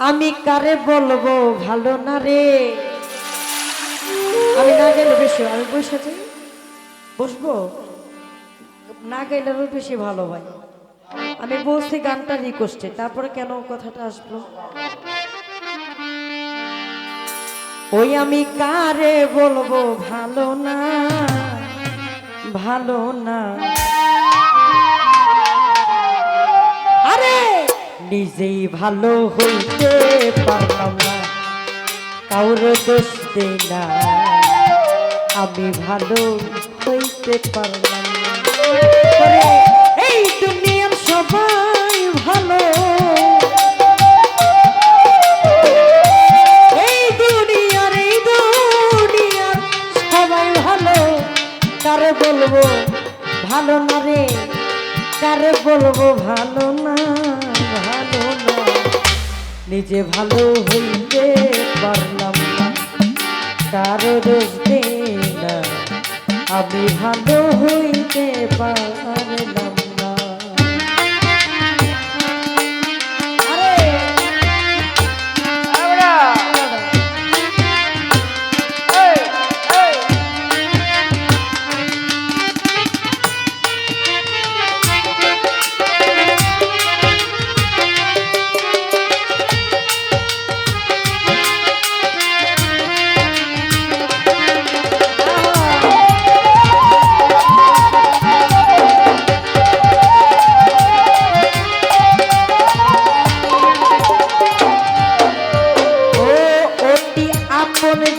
আমি কারে বলবো ভালো না রে। আমি না গেলে বেশি, আমি বসে যাই, বসবো না গেলে আরো বেশি ভালো ভাই। আমি বলছি গানটা রিকোয়েস্টে, তারপরে কেন কথাটা আসলো। ওই আমি কারে বলবো ভালো না, ভালো না। আরে নিজেই ভালো হইতে পারলাম না, কাউর দোষ দেই না। আমি ভালো হইতে পারলাম না। এই দুনিয়ার সবাই ভালো, এই দুনিয়ার সবাই ভালো। কারে বলবো ভালো না রে, কারে বলবো ভালো না, ভালো না। নিজে ভালো হইতে পারলাম না, কারো দোষ দেই না। আমি ভালো হইতে পারলাম না। আরে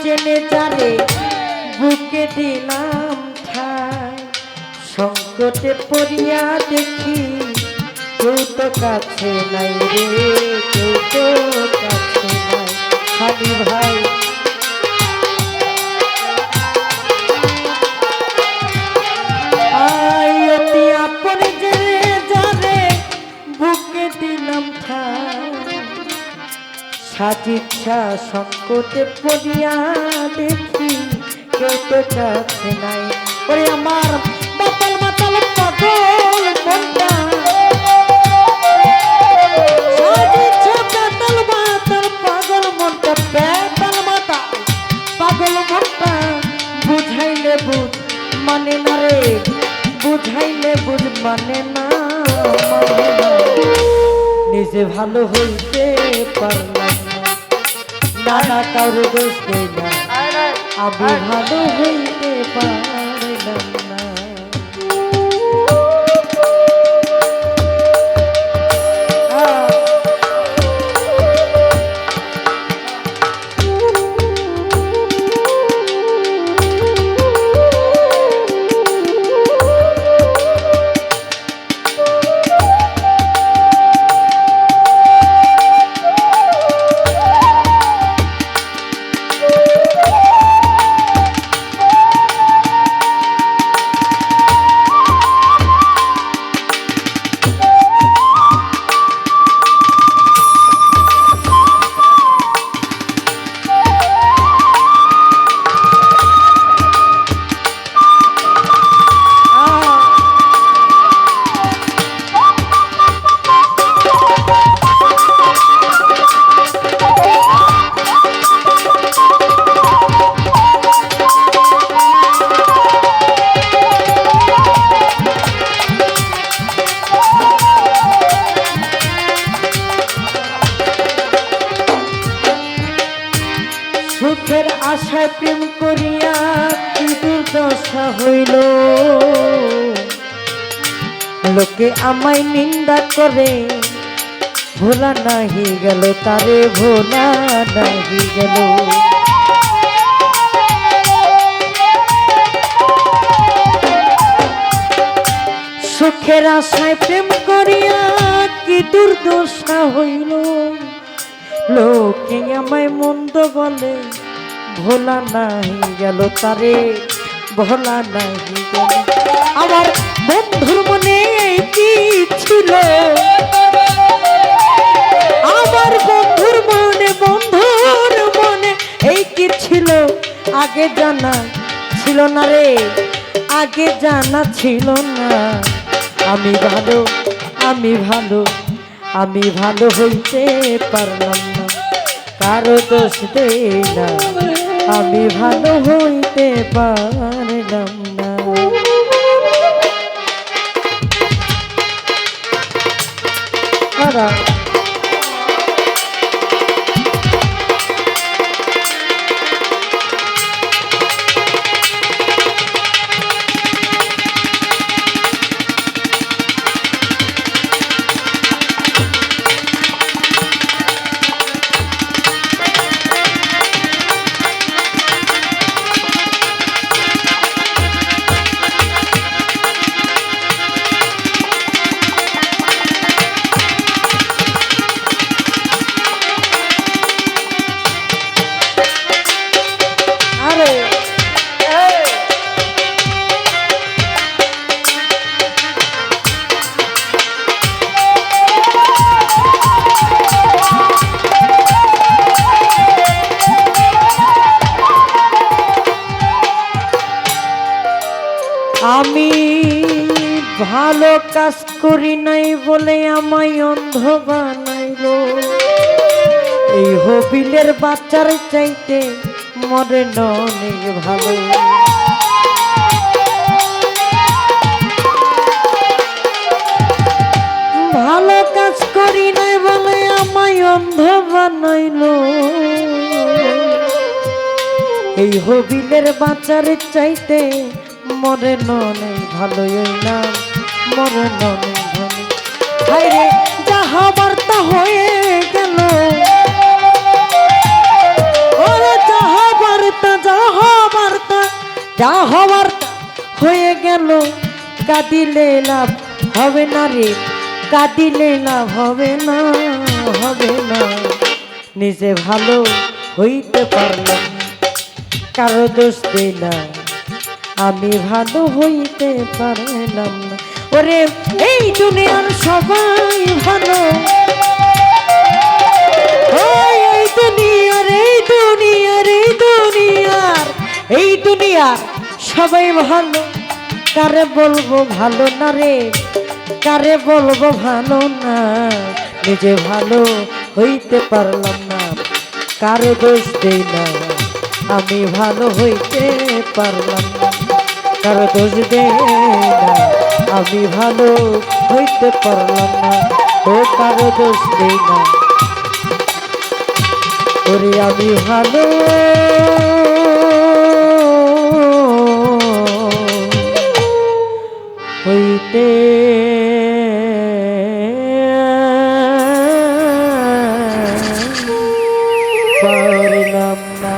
জেনে যারে বুকে দিলাম ঠাই, সংকটে পড়িয়া দেখি কেউ তো কাছে নাই রে, কেউ তো কাছে নাই। খালি ভাই অতি আপন জেনে যারে বুকে দিলাম ঠাই, সাজিচ্ছা সংকটে পড়িয়া দেখি কেউ তো কাছে নাই। ওরে আমার মাতাল মাতাল পাগল মনটা, সাজিচ্ছা মাতাল মাতাল পাগল মনটা, বেতাল মাতা পাগল মনটা। বুঝাইলে বুঝ মানে না রে, বুঝাইলে বুঝ মানে না, মানে না। নিজে ভালো হইতে পারলাম না, না কারো দোষ দেই না। আমি ভালো হইতে পারলাম না। সুখের আশায় প্রেম করিয়া কি দুর্দশা হইল, লোকে আমায় নিন্দা করে, ভোলা নাহি গেল তারে, ভোলা নাহি গেল। সুখের আশায় প্রেম করিয়া কি দুর্দশা হইল, লোকে আমায় মন্দ বলে, ভোলা নাহি গেল তারে, ভোলা নাহি গেল। আমার বন্ধুর মনে কি ছিল, আমার বন্ধুর মনে এই কি ছিল, আগে জানা ছিল না রে, আগে জানা ছিল না। আমি ভালো, আমি ভালো, আমি ভালো হইতে পারলাম না। কারো দোষ দেই না, আমি ভালো হইতে পারলাম না। আমি ভালো কাজ করি নাই বলে আমায় অন্ধ বানাইলো, এই হবিলের বাচ্চার চাইতে মরে অনেক ভালো। ভালো কাজ করি নাই বলে আমায় অন্ধ বানাইলো, এই হবিলের বাচ্চার চাইতে মরে ননে ভালোই না, মরে ননে ভালো। হায়রে যাহা বার্তা হয়ে গেল, ওরে যাহা বার্তা হয়ে গেল, কাঁদিলে লাভ হবে না রে, কাঁদিলে লাভ হবে না, হবে না। নিজে ভালো হইতে পারলাম, কারো দোষ দেই না, আমি ভালো হইতে পারলাম না। ওরে এই দুনিয়ার সবাই ভালো, এই দুনিয়ার সবাই ভালো, কারে বলবো ভালো না রে, কারে বলবো ভালো না। নিজে ভালো হইতে পারলাম না, কারো দোষ দেই না, আমি ভালো হইতে পারলাম না, কারো দোষ দেই না, আমি ভালো হইতে পারলাম না, ও কারো দোষ দেই না, ওরে আমি ভালো হইতে পারলাম না।